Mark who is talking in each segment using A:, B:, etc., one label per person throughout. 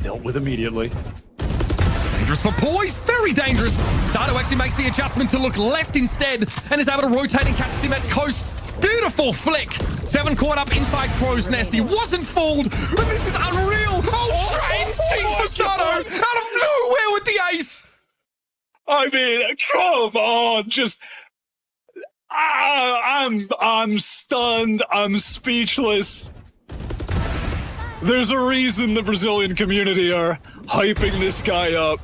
A: Dealt with immediately.
B: Dangerous for poise, very dangerous. Sato actually makes the adjustment to look left instead and is able to rotate and catch him at coast. Beautiful flick. 7 caught up inside Crow's Nest. He wasn't fooled, and this is unreal. Ultra instinct for Sato out of nowhere with the ace.
A: I mean, come on, just I'm stunned. I'm speechless. There's a reason the Brazilian community are hyping this guy up.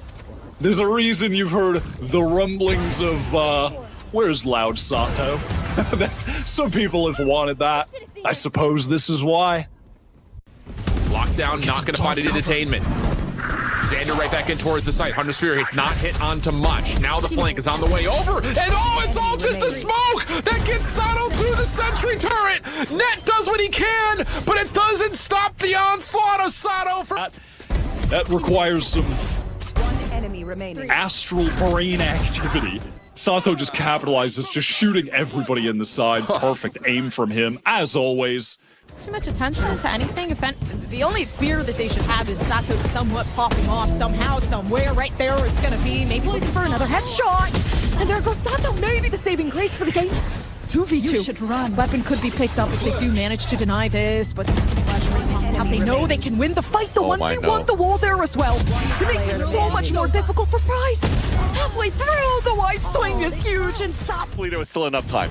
A: There's a reason you've heard the rumblings of where's Loud Sato? Some people have wanted that. I suppose this is why.
C: Lockdown, not going to find an entertainment. Xander right back in towards the site. Hunter Sphere has not hit onto much. Now the flank is on the way over. And oh, it's all just a smoke that gets Sato through the sentry turret. Net does what he can, but it doesn't stop the onslaught of Sato.
A: That requires some
D: enemy remaining.
A: Astral brain activity. Sato just capitalizes, just shooting everybody in the side. Perfect aim from him, as always.
E: Too much attention to anything. The only fear that they should have is Sato somewhat popping off somehow, somewhere, right there where it's gonna be. Maybe looking for another headshot. And there goes Sato, maybe the saving grace for the game. 2v2.
D: You should run.
E: Weapon could be picked up if they do manage to deny this, but how they know they can win the fight, the 1v1, the wall there as well. It makes it so much more difficult for Price. Halfway through, the wide swing is huge, and
F: hopefully there was still enough time.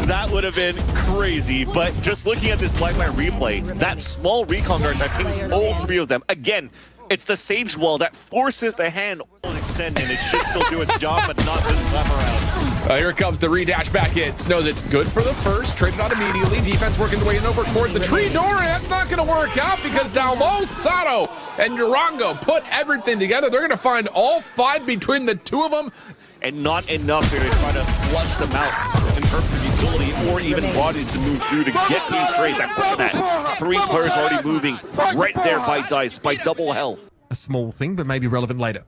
F: That would have been crazy, but just looking at this Blackfire replay, that small recon guard that pings all 3 of them, again, it's the Sage Wall that forces the hand to extend, and it should still do its job, but not this time around.
C: Here comes the redash back in. Knows it good for the first. Traded out immediately. Defense working their way in over towards the tree door. And that's not going to work out because down low, Sato and Durango put everything together. They're going to find all 5 between the 2 of them.
F: And not enough here to try to flush them out in terms of utility or even bodies to move through to get these trades. And look at that. 3 players already moving right there by Dice, by Double Hell.
B: A small thing, but maybe relevant later.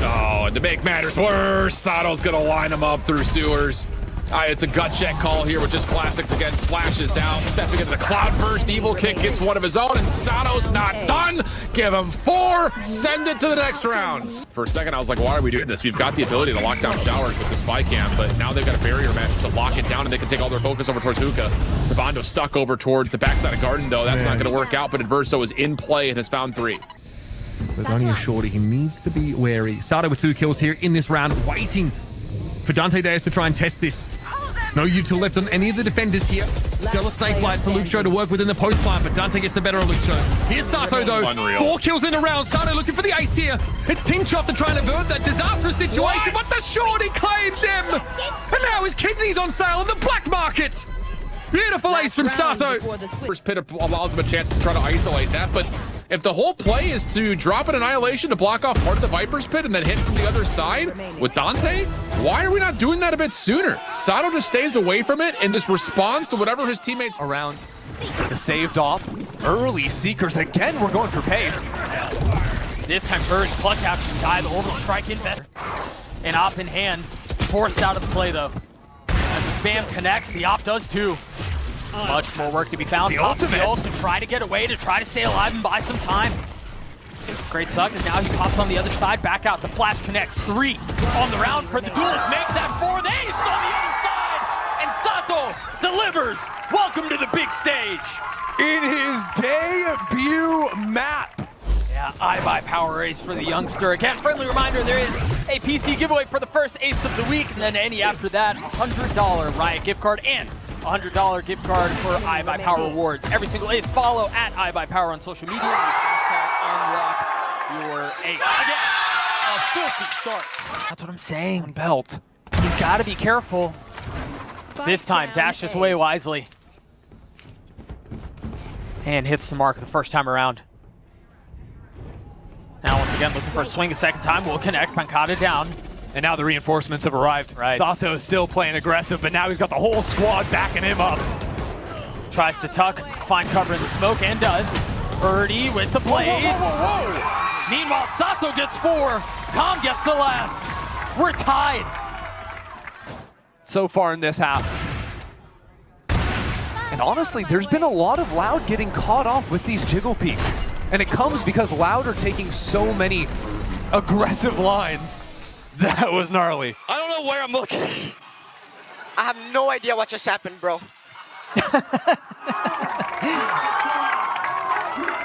C: Oh, and to make matters worse, Sato's gonna line him up through sewers. It's a gut check call here with just classics again. Flashes out, stepping into the cloud burst. Evil kick gets one of his own, and Sato's not done. Give him 4, send it to the next round. For a second, I was like, why are we doing this? We've got the ability to lock down showers with the spy cam, but now they've got a barrier match to lock it down, and they can take all their focus over towards Hookah. Savando stuck over towards the backside of Garden, though. That's not gonna work out, but Adverso is in play and has found 3.
B: With only a shorty, he needs to be wary. Sato with 2 kills here in this round, waiting for Dante Diaz to try and test this. No util left on any of the defenders here. Still a snake flight for Luxo to work within the post plant, but Dante gets the better of Luxo. Here's Sato though. Unreal. 4 kills in a round. Sato looking for the ace here. It's pinch off to try and avert that disastrous situation, but the shorty claims him. And now his kidney's on sale in the black market. Beautiful ace from Sato.
C: First pit allows him a chance to try to isolate that, but if the whole play is to drop an annihilation to block off part of the Viper's pit and then hit from the other side with Dante, why are we not doing that a bit sooner? Sato just stays away from it and just responds to whatever his teammates
G: around. The saved off. Early Seekers again, we're going for pace.
H: This time Bird plucked out the sky, the orbital strike in better. And op in hand, forced out of the play though. As the spam connects, the op does too. Much more work to be found.
G: The ultimate
H: to try to get away, to try to stay alive and buy some time. Great suck, and now he pops on the other side, back out. The flash connects. 3 on the round for the duels. Make that 4. The ace on the other side, and Sato delivers. Welcome to the big stage.
G: In his debut map.
H: Yeah, iBuy power ace for the youngster. Again, friendly reminder, there is a PC giveaway for the first ace of the week, and then any after that, $100 Riot gift card and $100 gift card for iBuy Power rewards. Every single ace, follow at iBuy Power on social media. Unlock your ace. Again, a filthy start.
G: That's what I'm saying. Belt.
H: He's got to be careful. This time, dashes away wisely. And hits the mark the first time around. Now, once again, looking for a swing a second time. Will connect. Pancada down.
G: And now the reinforcements have arrived.
H: Right.
G: Sato is still playing aggressive, but now he's got the whole squad backing him up.
H: Tries to tuck, find cover in the smoke, and does. Birdie with the blades.
G: Whoa.
H: Meanwhile, Sato gets 4. Tom gets the last. We're tied.
G: So far in this half. And honestly, there's been a lot of Loud getting caught off with these jiggle peaks. And it comes because Loud are taking so many aggressive lines. That was gnarly.
I: I don't know where I'm looking.
J: I have no idea what just happened, bro.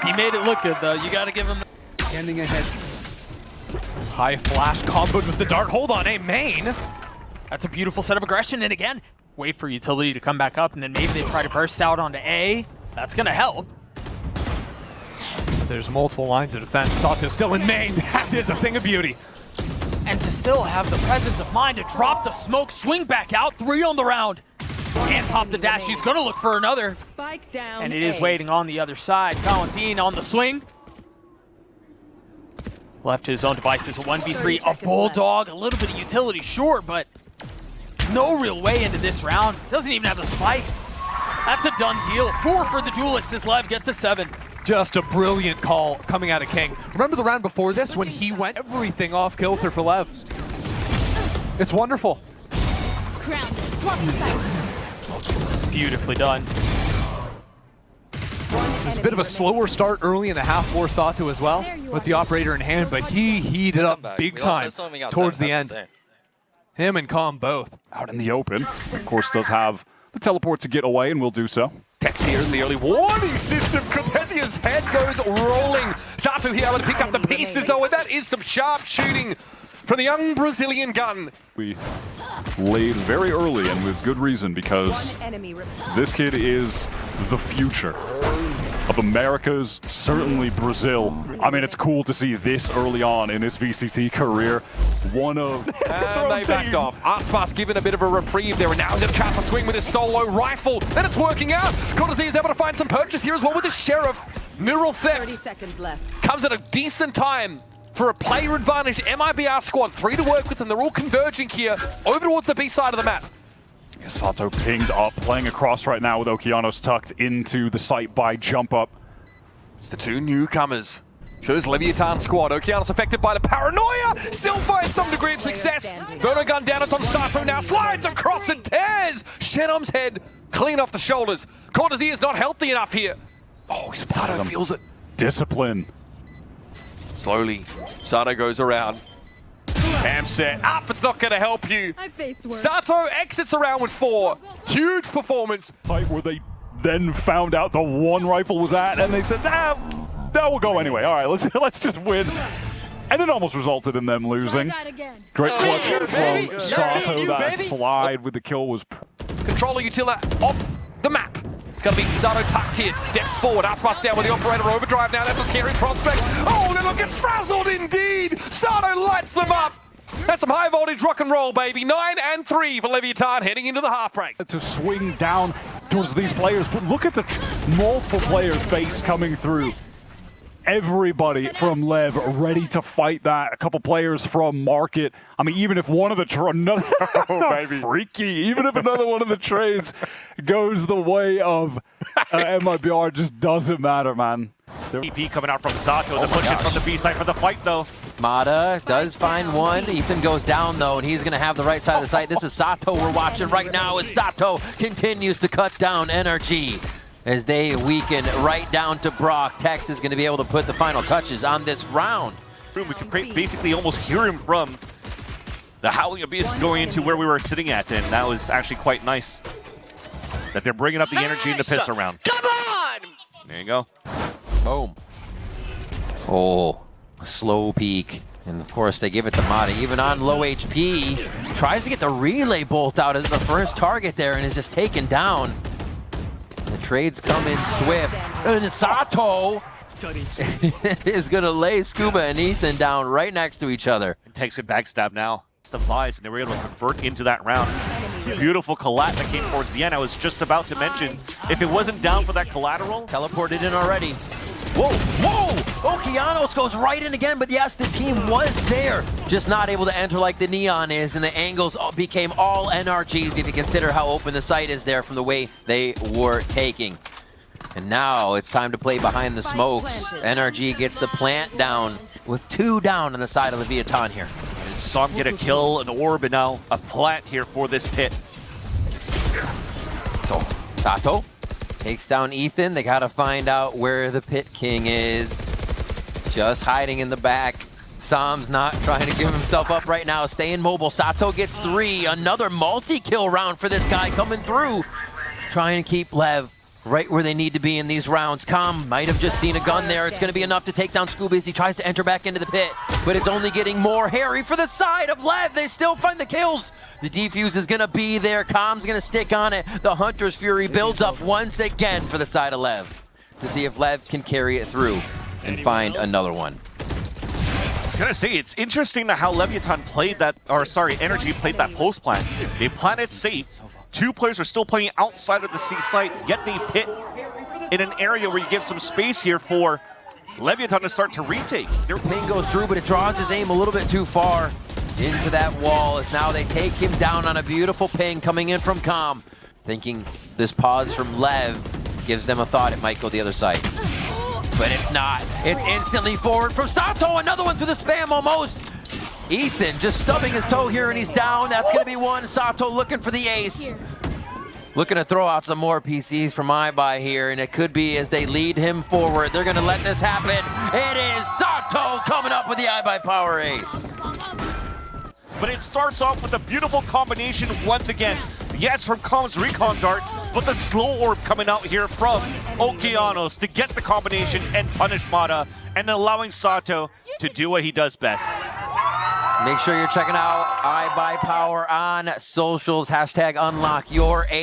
H: He made it look good, though. You got to give him.
G: Standing ahead. High flash comboed with the dart. Hold on, main.
H: That's a beautiful set of aggression. And again, wait for utility to come back up, and then maybe they try to burst out onto A. That's going to help.
G: There's multiple lines of defense. Sato still in main. That is a thing of beauty.
H: And to still have the presence of mind to drop the smoke, swing back out, 3 on the round. Can't pop the dash. He's going to look for another.
D: Spike down.
H: And it is waiting on the other side. Valentine on the swing. Left his own devices, a 1v3, a Bulldog, a little bit of utility, sure, but no real way into this round. Doesn't even have the spike. That's a done deal. 4 for the duelist as Lev gets a 7.
G: Just a brilliant call coming out of King. Remember the round before this when he went everything off kilter for Lev? It's wonderful.
H: Beautifully done.
G: It was a bit of a slower start early in the half for Sato as well, with the operator in hand, but he heated up big time towards the end. Him and Calm both.
A: Out in the open. Of course, does have the teleport to get away and will do so.
K: Tex here is the early warning system. Cortesia's head goes rolling. Sato here able to pick up the pieces though, and that is some sharp shooting from the young Brazilian gun.
A: We laid very early and with good reason because this kid is the future of America's, certainly Brazil. I mean, it's cool to see this early on in his VCT career. One of...
K: And they backed off. Aspas given a bit of a reprieve there, and now he's going to cast a swing with his solo rifle. And it's working out. Cortesia is able to find some purchase here as well with the Sheriff. Neural Theft
D: 30 seconds left.
K: comes at a decent time for a player advantage. MIBR squad, 3 to work with, and they're all converging here over towards the B side of the map.
A: Sato pinged up, playing across right now with Okeanos tucked into the site by jump up.
K: It's the 2 newcomers. So this Leviathan squad, Okeanos affected by the paranoia, still finds some degree of success. Verno gun down, it's on Sato now, slides across and tears Shenom's head clean off the shoulders. Cortesia is not healthy enough here. Oh, Sato feels it.
A: Discipline.
K: Slowly, Sato goes around. Cam set up, it's not gonna help you.
D: I faced worse.
K: Sato exits around with 4. Huge performance.
A: Site where they then found out the one rifle was at, and they said, nah, that will go anyway. All right, let's just win. And it almost resulted in them losing. Great clutch from Sato. That slide with the kill was...
K: Controller Utila off the map. It's gonna be Sato tucked in, steps forward, Aspas down with the operator overdrive now, that's a scary prospect. Oh, they're looking frazzled indeed! Sato lights them up! That's some high voltage rock and roll, baby. 9 and 3 for Leviathan heading into the half break.
A: To swing down towards these players, but look at the multiple player base coming through. Everybody from Lev ready to fight that. A couple players from Market. I mean, even if one of the another freaky, even if another one of the trades goes the way of MIBR, just doesn't matter, man.
F: EP coming out from Sato, the push in from the B side for the fight though.
L: Mata does find one. Ethan goes down though, and he's going to have the right side of the site. This is Sato we're watching right now as Sato continues to cut down NRG. As they weaken right down to Brock. Tex is going to be able to put the final touches on this round.
F: We can basically almost hear him from the Howling Abyss going into where we were sitting at, and that was actually quite nice that they're bringing up the energy in the piss around.
J: Come on!
F: There you go.
L: Boom. Oh, a slow peek. And of course they give it to Mata, even on low HP. Tries to get the relay bolt out as the first target there and is just taken down. The trades come in swift, and Sato is gonna lay Scuba and Ethan down right next to each other.
F: It takes a backstab now. It's the Vice, and they were able to convert into that round. Beautiful collat that came towards the end. I was just about to mention, if it wasn't down for that collateral.
L: Teleported in already. Whoa, whoa! Okeanos goes right in again, but yes, the team was there. Just not able to enter like the Neon is, and the angles became all NRGs if you consider how open the site is there from the way they were taking. And now it's time to play behind the smokes. NRG gets the plant down with 2 down on the side of Leviathan here.
F: And saw him get a kill, an orb, and now a plant here for this pit.
L: So, Sato takes down Ethan. They gotta find out where the Pit King is. Just hiding in the back. Sam's not trying to give himself up right now, staying mobile. Sato gets 3, another multi-kill round for this guy coming through. Trying to keep Lev right where they need to be in these rounds. Calm might have just seen a gun there. It's going to be enough to take down Scooby as he tries to enter back into the pit, but it's only getting more hairy for the side of Lev. They still find the kills. The defuse is going to be there. Calm's going to stick on it. The Hunter's Fury builds up once again for the side of Lev to see if Lev can carry it through and find another one.
F: I was gonna say, it's interesting how Leviathan played that, or sorry, Energy played that post plan. They planted safe. 2 players are still playing outside of the C site, yet they pit in an area where you give some space here for Leviathan to start to retake.
L: The ping goes through, but it draws his aim a little bit too far into that wall as now they take him down on a beautiful ping coming in from Calm. Thinking this pause from Lev gives them a thought it might go the other side. But it's not. It's instantly forward from Sato. Another one through the spam almost. Ethan just stubbing his toe here and he's down. That's going to be one. Sato looking for the ace. Looking to throw out some more PCs from iBuy here, and it could be as they lead him forward. They're going to let this happen. It is Sato coming up with the iBuy power ace.
F: But it starts off with a beautiful combination once again. Yes, from Calm's recon dart, but the slow orb coming out here from Okeanos to get the combination and punish Mata, and allowing Sato to do what he does best.
L: Make sure you're checking out iBuy Power on socials. #unlock your ace.